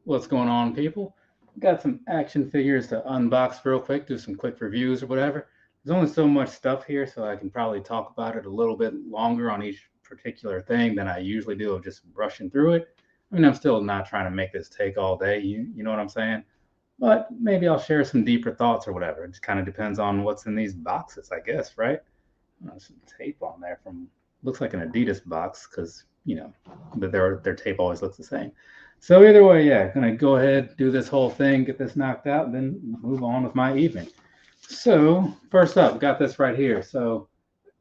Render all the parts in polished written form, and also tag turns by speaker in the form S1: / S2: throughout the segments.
S1: What's going on, people? Got some action figures to unbox real quick, do some quick reviews or whatever. There's only so much stuff here, so I can probably talk about it a little bit longer on each particular thing than I usually do of just rushing through it. I mean, I'm still not trying to make this take all day, you know what I'm saying? But maybe I'll share some deeper thoughts or whatever. It just kind of depends on what's in these boxes, I guess, right? Some tape on there from looks like an Adidas box because but their tape always looks the same. So either way, yeah, gonna go ahead, do this whole thing, get this knocked out, and then move on with my evening. So first up, got this right here. So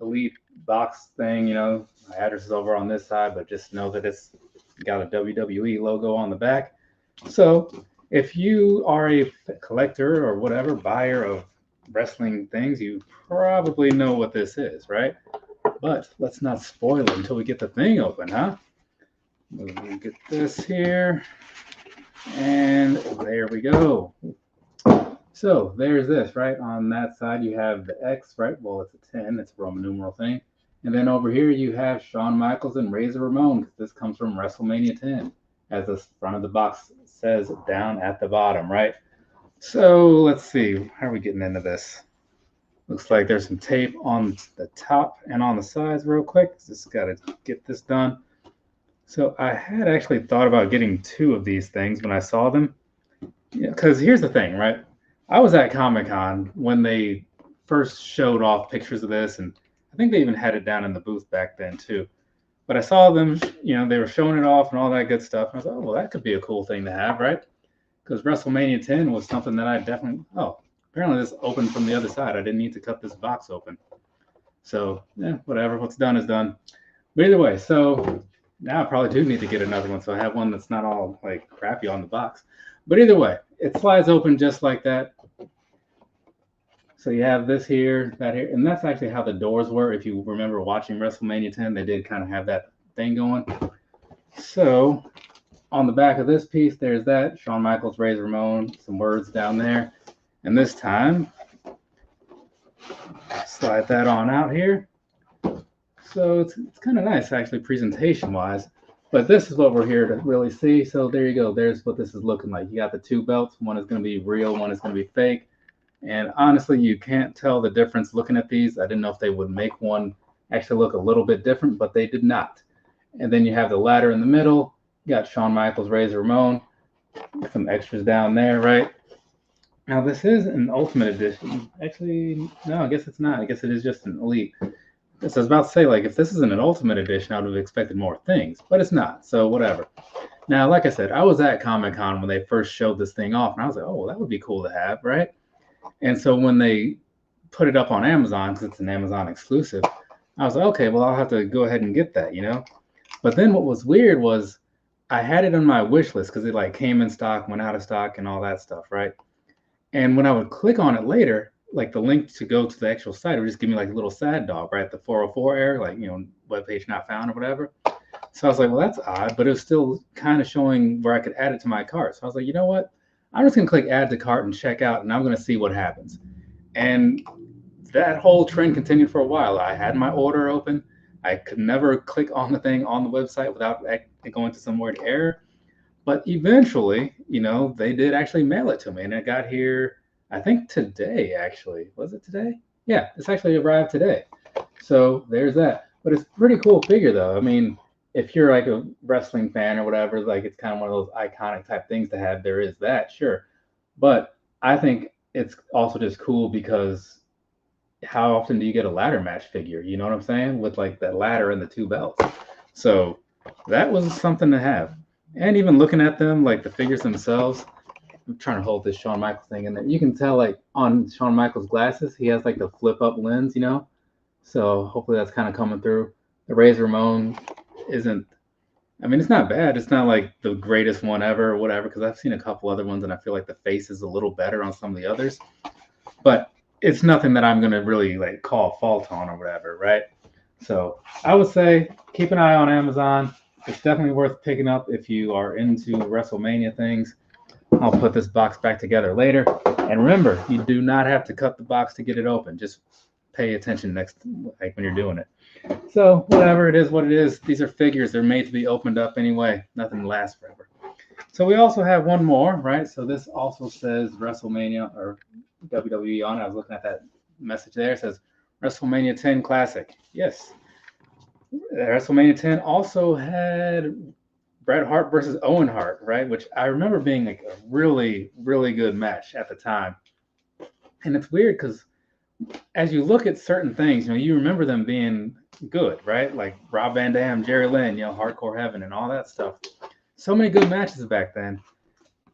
S1: Elite box thing, my address is over on this side, but just know that it's got a WWE logo on the back. So if you are a collector or whatever, buyer of wrestling things, you probably know what this is, right? But let's not spoil it until we get the thing open, huh? We'll get this here. And there we go. So there's this, right? On that side, you have the X, right? Well, it's a 10. It's a Roman numeral thing. And then over here, you have Shawn Michaels and Razor Ramon. This comes from WrestleMania 10, as the front of the box says down at the bottom, right? So let's see. How are we getting into this? Looks like there's some tape on the top and on the sides real quick. Just got to get this done. So I had actually thought about getting two of these things when I saw them. Because here's the thing, right? I was at Comic-Con when they first showed off pictures of this, and I think they even had it down in the booth back then too. But I saw them, they were showing it off and all that good stuff. And I was like, oh, well, that could be a cool thing to have, right? Because WrestleMania 10 was something that I definitely, apparently this opened from the other side. I didn't need to cut this box open. So, yeah, whatever. What's done is done. But either way, so now I probably do need to get another one. So I have one that's not all like crappy on the box. But either way, it slides open just like that. So you have this here, that here, and that's actually how the doors were. If you remember watching WrestleMania 10, they did kind of have that thing going. So on the back of this piece, there's that Shawn Michaels, Razor Ramon, some words down there. And this time, slide that on out here. So it's kind of nice, actually, presentation-wise. But this is what we're here to really see. So there you go. There's what this is looking like. You got the two belts. One is going to be real. One is going to be fake. And honestly, you can't tell the difference looking at these. I didn't know if they would make one actually look a little bit different, but they did not. And then you have the ladder in the middle. You got Shawn Michaels, Razor Ramon. Some extras down there, right? Now, this is an Ultimate Edition. Actually, no, I guess it's not. I guess it is just an Elite. So I was about to say, like, if this isn't an Ultimate Edition, I would have expected more things. But it's not, so whatever. Now, like I said, I was at Comic-Con when they first showed this thing off, and I was like, oh, well, that would be cool to have, right? And so when they put it up on Amazon, because it's an Amazon exclusive, I was like, okay, well, I'll have to go ahead and get that, But then what was weird was I had it on my wish list because it like came in stock, went out of stock, and all that stuff, right? And when I would click on it later, like the link to go to the actual site, it would just give me like a little sad dog, right? The 404 error, like, webpage not found or whatever. So I was like, well, that's odd, but it was still kind of showing where I could add it to my cart. So I was like, you know what? I'm just going to click add to cart and check out, and I'm going to see what happens. And that whole trend continued for a while. I had my order open. I could never click on the thing on the website without going to some weird error. But eventually, they did actually mail it to me, and it got here, I think today, actually. Was it today? Yeah, it's actually arrived today. So there's that. But it's a pretty cool figure, though. I mean, if you're like a wrestling fan or whatever, like it's kind of one of those iconic type things to have. There is that, sure. But I think it's also just cool because how often do you get a ladder match figure? You know what I'm saying? With like that ladder and the two belts. So that was something to have. And even looking at them, like the figures themselves, I'm trying to hold this Shawn Michaels thing in there. You can tell like on Shawn Michaels' glasses, he has like the flip up lens, So hopefully that's kind of coming through. The Razor Ramon isn't, I mean, it's not bad. It's not like the greatest one ever or whatever, because I've seen a couple other ones and I feel like the face is a little better on some of the others. But it's nothing that I'm going to really like call fault on or whatever, right? So I would say keep an eye on Amazon. It's definitely worth picking up if you are into WrestleMania things. I'll put this box back together later. And remember, you do not have to cut the box to get it open. Just pay attention like when you're doing it. So whatever it is, what it is. These are figures. They're made to be opened up anyway. Nothing lasts forever. So we also have one more, right? So this also says WrestleMania or WWE on it. I was looking at that message there. It says WrestleMania 10 Classic. Yes. WrestleMania 10 also had Bret Hart versus Owen Hart, right? Which I remember being like a really, really good match at the time. And it's weird because as you look at certain things, you remember them being good, right? Like Rob Van Dam, Jerry Lynn, Hardcore Heaven and all that stuff. So many good matches back then.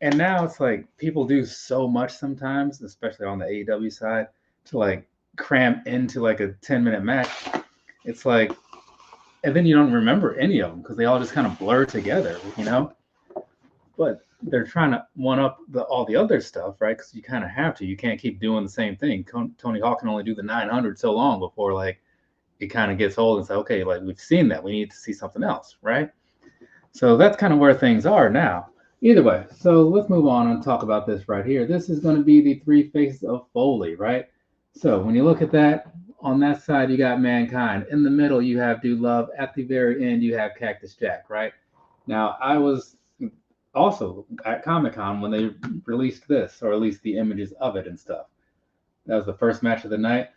S1: And now it's like people do so much sometimes, especially on the AEW side, to like cram into like a 10-minute match. It's like, and then you don't remember any of them because they all just kind of blur together, But they're trying to one up all the other stuff, right? Because you kind of have to. You can't keep doing the same thing. Tony Hawk can only do the 900 so long before like it kind of gets old and say, okay, like we've seen that. We need to see something else, right? So that's kind of where things are now. Either way, so let's move on and talk about this right here. This is going to be the three faces of Foley, right? So when you look at that, on that side, you got Mankind. In the middle, you have Dude Love. At the very end, you have Cactus Jack, right? Now, I was also at Comic-Con when they released this, or at least the images of it and stuff. That was the first match of the night.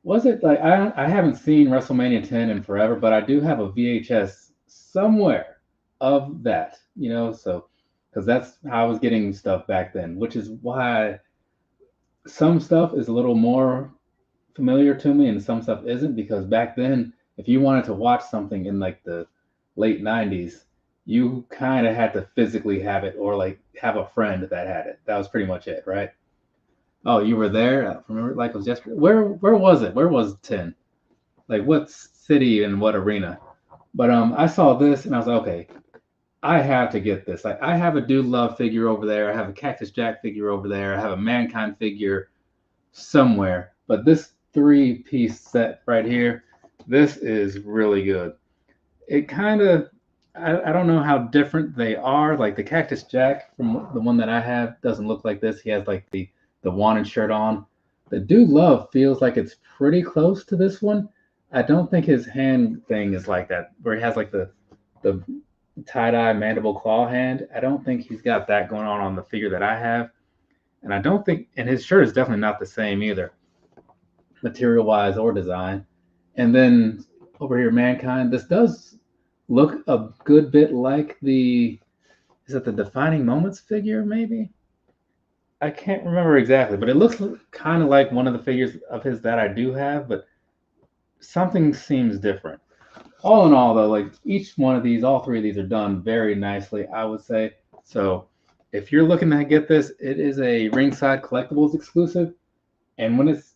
S1: Was it like, I haven't seen WrestleMania 10 in forever, but I do have a VHS somewhere of that, so because that's how I was getting stuff back then, which is why some stuff is a little more familiar to me and some stuff isn't, because back then, if you wanted to watch something in like the late 90s, you kind of had to physically have it or like have a friend that had it. That was pretty much it, right? Oh, you were there? I remember like it was yesterday. Where was it? Where was 10? Like what city and what arena? But I saw this and I was like, okay, I have to get this. Like I have a Dude Love figure over there. I have a Cactus Jack figure over there. I have a Mankind figure somewhere. But this 3-piece set right here, this is really good. It kind of, I don't know how different they are. Like the Cactus Jack from the one that I have doesn't look like this. He has like the wanted shirt on. The Dude Love feels like it's pretty close to this one. I don't think his hand thing is like that, where he has like the tie-dye mandible claw hand. I don't think he's got that going on the figure that I have. And I don't think, and his shirt is definitely not the same either, material-wise or design. And then over here, Mankind, this does look a good bit like is it the Defining Moments figure, maybe? I can't remember exactly, but it looks kind of like one of the figures of his that I do have, but something seems different. All in all, though, like each one of these, all three of these are done very nicely, I would say. So if you're looking to get this, it is a Ringside Collectibles exclusive. And when it's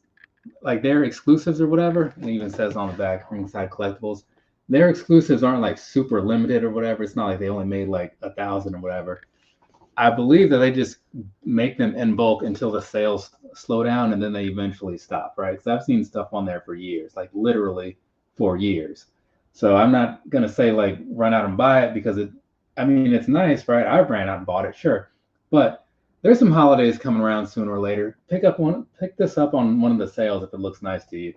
S1: like their exclusives or whatever, it even says on the back, Ringside Collectibles, their exclusives aren't like super limited or whatever. It's not like they only made like 1,000 or whatever. I believe that they just make them in bulk until the sales slow down and then they eventually stop, right? Because I've seen stuff on there for years, like literally for years. So I'm not going to say like run out and buy it because it's nice, right? I ran out and bought it, sure. But there's some holidays coming around sooner or later. Pick this up on one of the sales if it looks nice to you.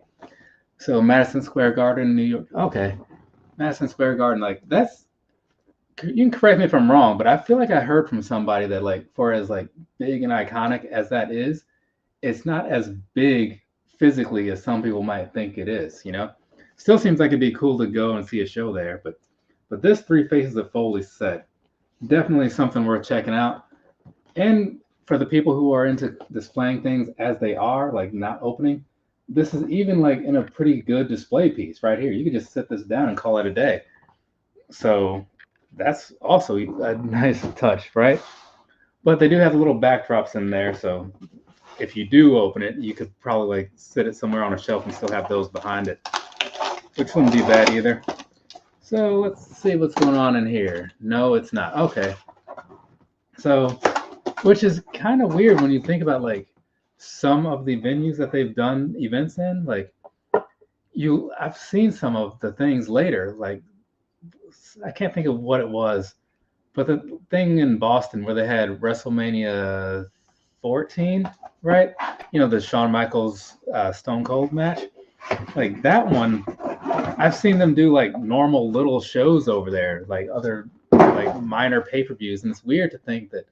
S1: So Madison Square Garden, New York. Okay. Madison Square Garden, like you can correct me if I'm wrong, but I feel like I heard from somebody that like for as like big and iconic as that is, it's not as big physically as some people might think it is, Still seems like it'd be cool to go and see a show there, but this Three Faces of Foley set, definitely something worth checking out. And for the people who are into displaying things as they are, like not opening, this is even like in a pretty good display piece right here. You could just sit this down and call it a day. So that's also a nice touch, right? But they do have the little backdrops in there, so if you do open it, you could probably like sit it somewhere on a shelf and still have those behind it, which wouldn't be bad either. So let's see what's going on in here. No, it's not. Okay. So, which is kind of weird when you think about like some of the venues that they've done events in. Like I've seen some of the things later. Like I can't think of what it was, but the thing in Boston where they had WrestleMania 14, right? The Shawn Michaels Stone Cold match. Like that one, I've seen them do like normal little shows over there, like other like minor pay-per-views, and it's weird to think that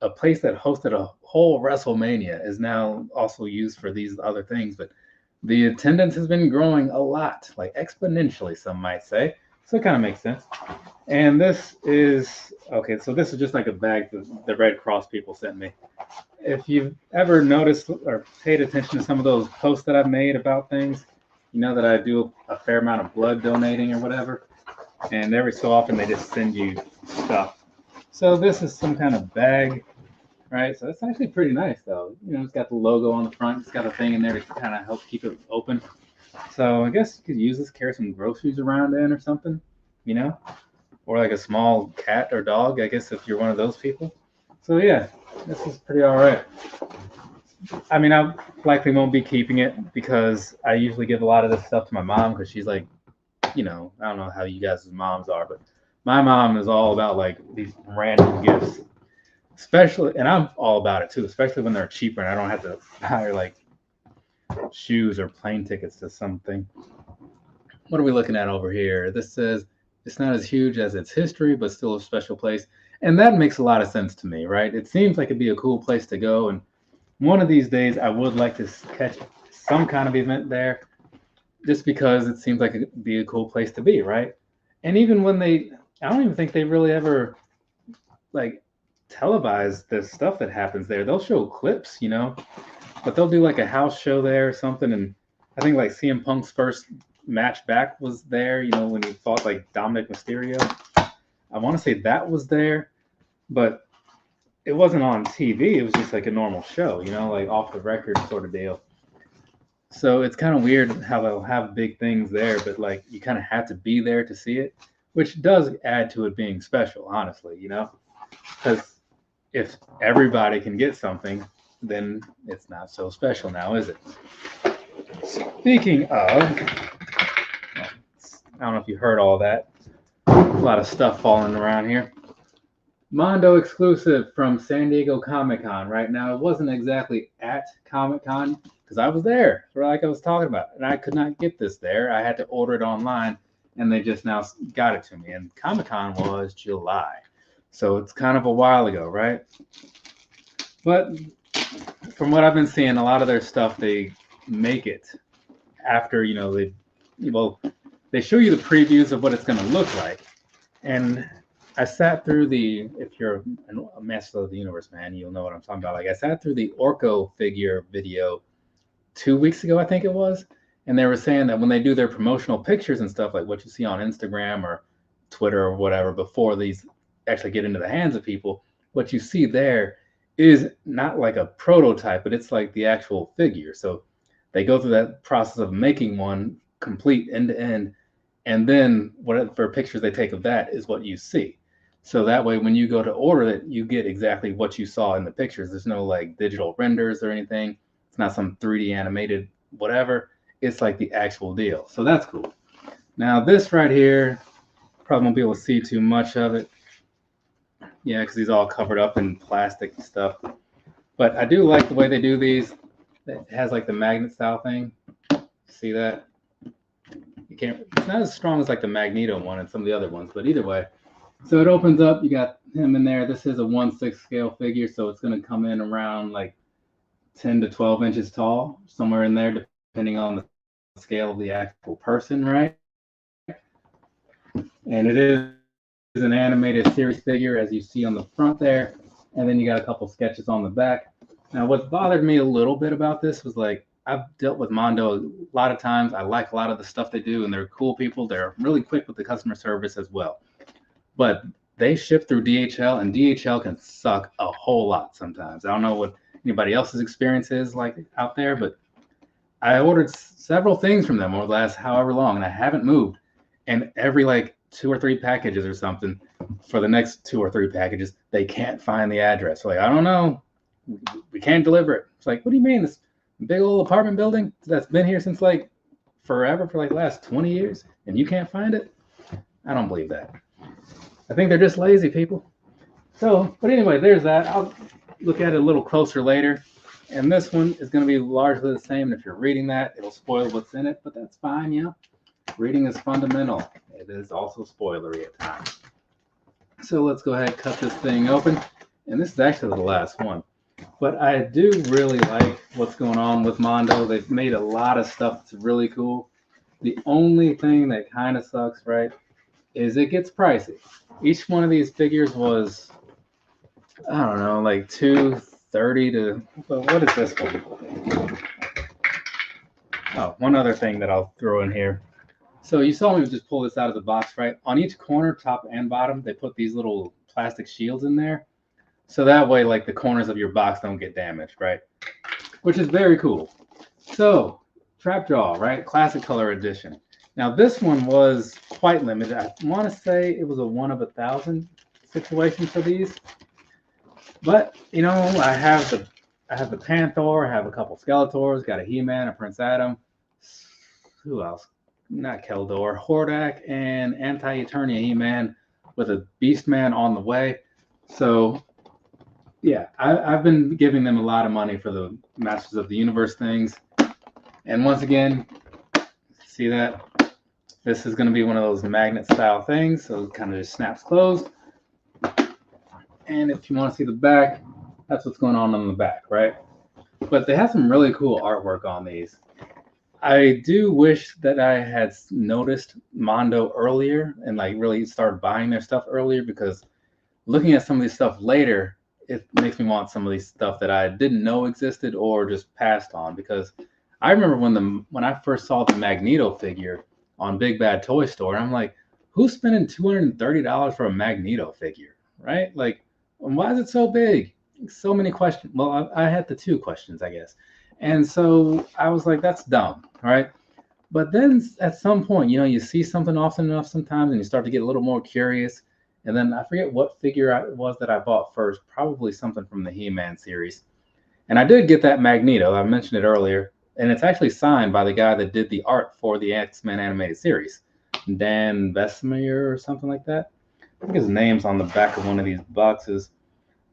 S1: a place that hosted a whole WrestleMania is now also used for these other things. But the attendance has been growing a lot, like exponentially, some might say. So it kind of makes sense. And this is, okay, so this is just like a bag that the Red Cross people sent me. If you've ever noticed or paid attention to some of those posts that I've made about things, you know that I do a fair amount of blood donating or whatever. And every so often they just send you stuff. So this is some kind of bag, right? So it's actually pretty nice though. You know, it's got the logo on the front. It's got a thing in there to kind of help keep it open. So I guess you could use this, carry some groceries around in or something, you know? Or like a small cat or dog, I guess, if you're one of those people. So yeah, this is pretty all right. I mean, I likely won't be keeping it because I usually give a lot of this stuff to my mom because she's like, you know, I don't know how you guys' moms are, but my mom is all about like these random gifts, especially, and I'm all about it too, especially when they're cheaper and I don't have to buy her like shoes or plane tickets to something. What are we looking at over here? This says it's not as huge as its history, but still a special place. And that makes a lot of sense to me, right? It seems like it'd be a cool place to go. And one of these days, I would like to catch some kind of event there just because it seems like it'd be a cool place to be, right? And even when I don't even think they really ever like televise the stuff that happens there. They'll show clips, you know, but they'll do like a house show there or something. And I think like CM Punk's first match back was there, you know, when he fought like Dominic Mysterio. I want to say that was there, but it wasn't on TV. It was just like a normal show, you know, like off the record sort of deal. So it's kind of weird how they'll have big things there, but like you kind of have to be there to see it, which does add to it being special, honestly, you know, because if everybody can get something, then it's not so special now, is it? Speaking of, I don't know if you heard all that. A lot of stuff falling around here. Mondo exclusive from San Diego Comic-Con. Right now, it wasn't exactly at Comic-Con because I was there, like I was talking about, and I could not get this there. I had to order it online, and they just now got it to me. And Comic-Con was July, so it's kind of a while ago, right? But from what I've been seeing, a lot of their stuff, they make it after, you know, they show you the previews of what it's going to look like. And I sat through if you're a master of the universe, man, you'll know what I'm talking about. Like I sat through the Orko figure video 2 weeks ago, I think it was. And they were saying that when they do their promotional pictures and stuff, like what you see on Instagram or Twitter or whatever, before these actually get into the hands of people, what you see there is not like a prototype, but it's like the actual figure. So they go through that process of making one complete end to end. And then whatever pictures they take of that is what you see. So that way, when you go to order it, you get exactly what you saw in the pictures. There's no like digital renders or anything. It's not some 3D animated whatever. It's like the actual deal. So that's cool. Now this right here, probably won't be able to see too much of it. Yeah, because he's all covered up in plastic and stuff. But I do like the way they do these. It has like the magnet style thing. See that? It's not as strong as like the Magneto one and some of the other ones, but either way. So it opens up, you got him in there. This is a 1/6 scale figure, so it's going to come in around like 10 to 12 inches tall, somewhere in there, depending on the scale of the actual person, right? And it is an animated series figure, as you see on the front there, and then you got a couple sketches on the back. Now, what bothered me a little bit about this was like, I've dealt with Mondo a lot of times. I like a lot of the stuff they do, and they're cool people. They're really quick with the customer service as well. But they ship through DHL, and DHL can suck a whole lot sometimes. I don't know what anybody else's experience is like out there, but I ordered several things from them over the last however long, and I haven't moved. And every like 2 or 3 packages or something, for the next 2 or 3 packages, they can't find the address. So like, I don't know. We can't deliver it. It's like, what do you mean? This big old apartment building that's been here since like forever, for like the last 20 years, and you can't find it? I don't believe that. I think they're just lazy people. So, but anyway, there's that. I'll look at it a little closer later. And this one is going to be largely the same. And if you're reading that, it'll spoil what's in it, but that's fine, you know. Reading is fundamental. It is also spoilery at times. So let's go ahead and cut this thing open. And this is actually the last one. But I do really like what's going on with Mondo. They've made a lot of stuff that's really cool. The only thing that kind of sucks, right, is it gets pricey. Each one of these figures was, I don't know, like $230 to, well, what is this one? Oh, one other thing that I'll throw in here. So you saw me just pull this out of the box, right? On each corner, top and bottom, they put these little plastic shields in there. So that way, like, the corners of your box don't get damaged, right? Which is very cool. So, Trapjaw, right? Classic Color Edition. Now, this one was quite limited. I want to say it was a 1 of 1,000 situation for these. But, you know, I have the Panther, I have a couple Skeletors, got a He-Man, a Prince Adam. Who else? Not Keldor, Hordak, and Anti-Eternia He-Man with a Beastman on the way. So, yeah, I've been giving them a lot of money for the Masters of the Universe things. And once again, see that? This is going to be one of those magnet style things. So it kind of just snaps closed. And if you want to see the back, that's what's going on the back, right? But they have some really cool artwork on these. I do wish that I had noticed Mondo earlier and like really started buying their stuff earlier, because looking at some of these stuff later, it makes me want some of these stuff that I didn't know existed or just passed on. Because I remember when I first saw the Magneto figure on Big Bad Toy Store, I'm like, who's spending $230 for a Magneto figure, right? Like, why is it so big? So many questions. Well, I had the 2 questions, I guess. And so I was like, that's dumb, right? But then at some point, you know, you see something often enough sometimes and you start to get a little more curious. And then I forget what figure it was that I bought first, probably something from the He-Man series. And I did get that Magneto. I mentioned it earlier. And it's actually signed by the guy that did the art for the X-Men animated series, Dan Bessemer or something like that. I think his name's on the back of one of these boxes.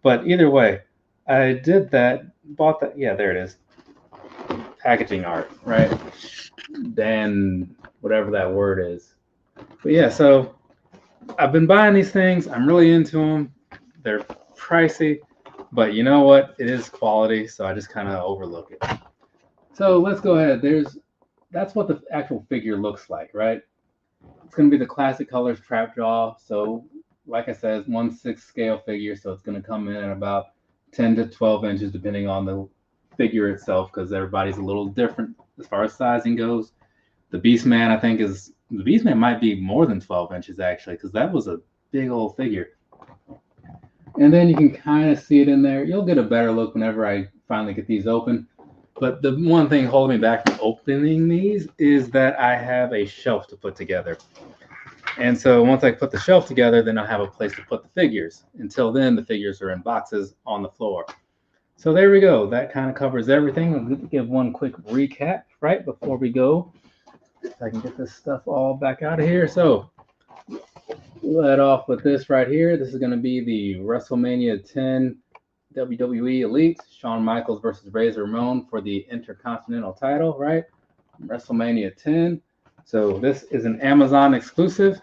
S1: But either way, I did that, bought that. Yeah, there it is. Packaging art, right? Dan, whatever that word is. But yeah, so I've been buying these things. I'm really into them. They're pricey, but you know what? It is quality, so I just kind of overlook it. So let's go ahead. That's what the actual figure looks like, right? It's going to be the classic colors Trapjaw. So like I said, it's 1/6 scale figure, so it's going to come in at about 10 to 12 inches, depending on the figure itself, because everybody's a little different as far as sizing goes. The Beastman, I think, the Beastman might be more than 12 inches, actually, because that was a big old figure. And then you can kind of see it in there. You'll get a better look whenever I finally get these open. But the one thing holding me back from opening these is that I have a shelf to put together. And so once I put the shelf together, then I'll have a place to put the figures. Until then, the figures are in boxes on the floor. So there we go. That kind of covers everything. I'll give one quick recap right before we go. If I can get this stuff all back out of here. So let off with this right here. This is going to be the WrestleMania 10 WWE Elite, Shawn Michaels versus Ramon for the Intercontinental title, right? WrestleMania 10. So this is an Amazon exclusive.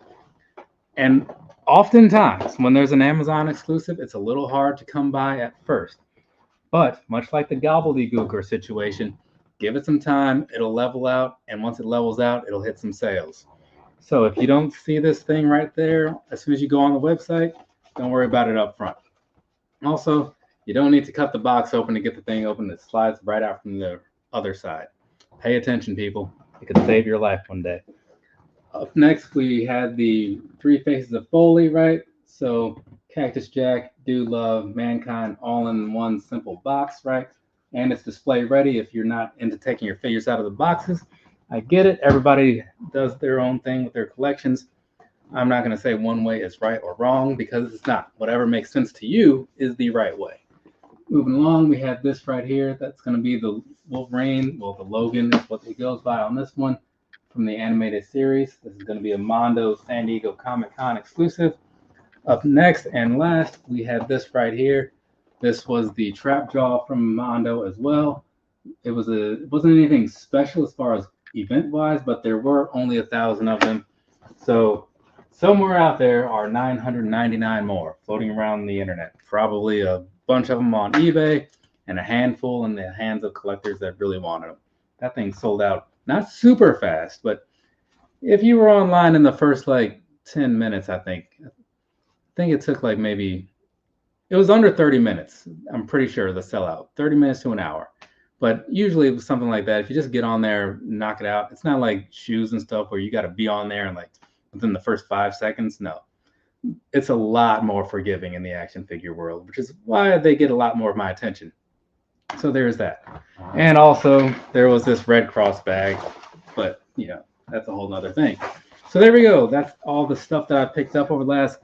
S1: And oftentimes when there's an Amazon exclusive, it's a little hard to come by at first. But much like the gobbledygooker situation, give it some time, it'll level out, and once it levels out, it'll hit some sales. So if you don't see this thing right there, as soon as you go on the website, don't worry about it up front. Also, you don't need to cut the box open to get the thing open. It slides right out from the other side. Pay attention, people. It could save your life one day. Up next, we had the 3 Faces of Foley, right? So Cactus Jack, Dude Love, Mankind, all in one simple box, right? And it's display ready if you're not into taking your figures out of the boxes. I get it. Everybody does their own thing with their collections. I'm not going to say one way is right or wrong, because it's not. Whatever makes sense to you is the right way. Moving along, we have this right here. That's going to be the Wolverine. Well, the Logan is what it goes by on this one from the animated series. This is going to be a Mondo San Diego Comic-Con exclusive. Up next and last, we have this right here. This was the Trapjaw from Mondo as well. It wasn't anything special as far as event-wise, but there were only 1,000 of them. So somewhere out there are 999 more floating around the internet. Probably a bunch of them on eBay and a handful in the hands of collectors that really wanted them. That thing sold out not super fast, but if you were online in the first like 10 minutes, I think it took like maybe it was under 30 minutes. I'm pretty sure the sellout, 30 minutes to an hour. But usually it was something like that. If you just get on there, knock it out. It's not like shoes and stuff where you got to be on there and like within the first 5 seconds. No, it's a lot more forgiving in the action figure world, which is why they get a lot more of my attention. So there's that. And also there was this Red Cross bag, but you know, that's a whole nother thing. So there we go. That's all the stuff that I picked up over the last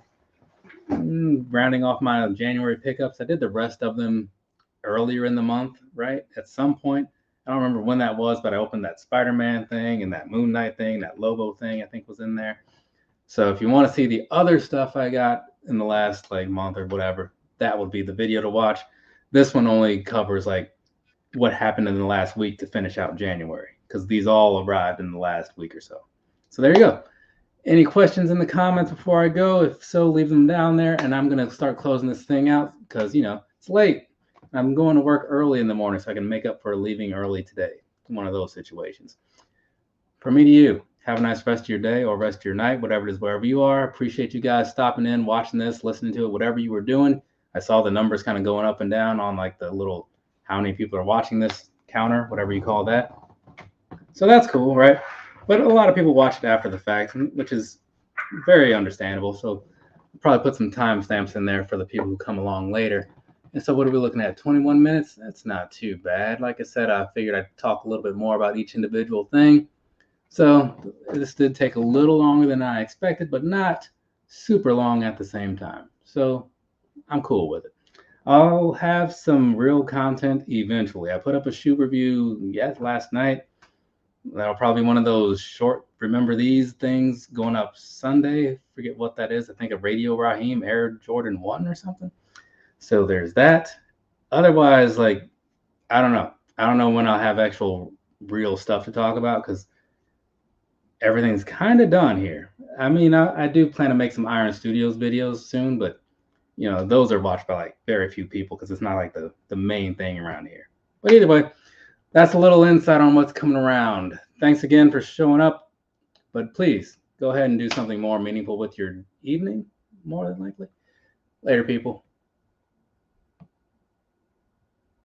S1: rounding off my January pickups. I did the rest of them earlier in the month, right? At some point. I don't remember when that was, but I opened that Spider-Man thing and that Moon Knight thing, that Lobo thing, I think was in there. So if you want to see the other stuff I got in the last like month or whatever, that would be the video to watch. This one only covers like what happened in the last week to finish out January, because these all arrived in the last week or so. So there you go. Any questions in the comments before I go? If so, leave them down there, and I'm going to start closing this thing out because, you know, it's late. I'm going to work early in the morning so I can make up for leaving early today. One of those situations. From me to you, have a nice rest of your day or rest of your night, whatever it is, wherever you are. Appreciate you guys stopping in, watching this, listening to it, whatever you were doing. I saw the numbers kind of going up and down on like the little how many people are watching this counter, whatever you call that. So that's cool, right? But a lot of people watch it after the fact, which is very understandable. So I'll probably put some timestamps in there for the people who come along later. And so what are we looking at? 21 minutes? That's not too bad. Like I said, I figured I'd talk a little bit more about each individual thing. So this did take a little longer than I expected, but not super long at the same time. So I'm cool with it. I'll have some real content eventually. I put up a shoe review, last night. That'll probably be one of those short, remember these things going up Sunday. Forget what that is. I think a Radio Raheem Air Jordan 1 or something. So there's that. Otherwise, like, I don't know. I don't know when I'll have actual real stuff to talk about because everything's kind of done here. I mean, I do plan to make some Iron Studios videos soon, but, you know, those are watched by, like, very few people because it's not, like, the main thing around here. But either way, that's a little insight on what's coming around. Thanks again for showing up. But please, go ahead and do something more meaningful with your evening, more than likely. Later, people.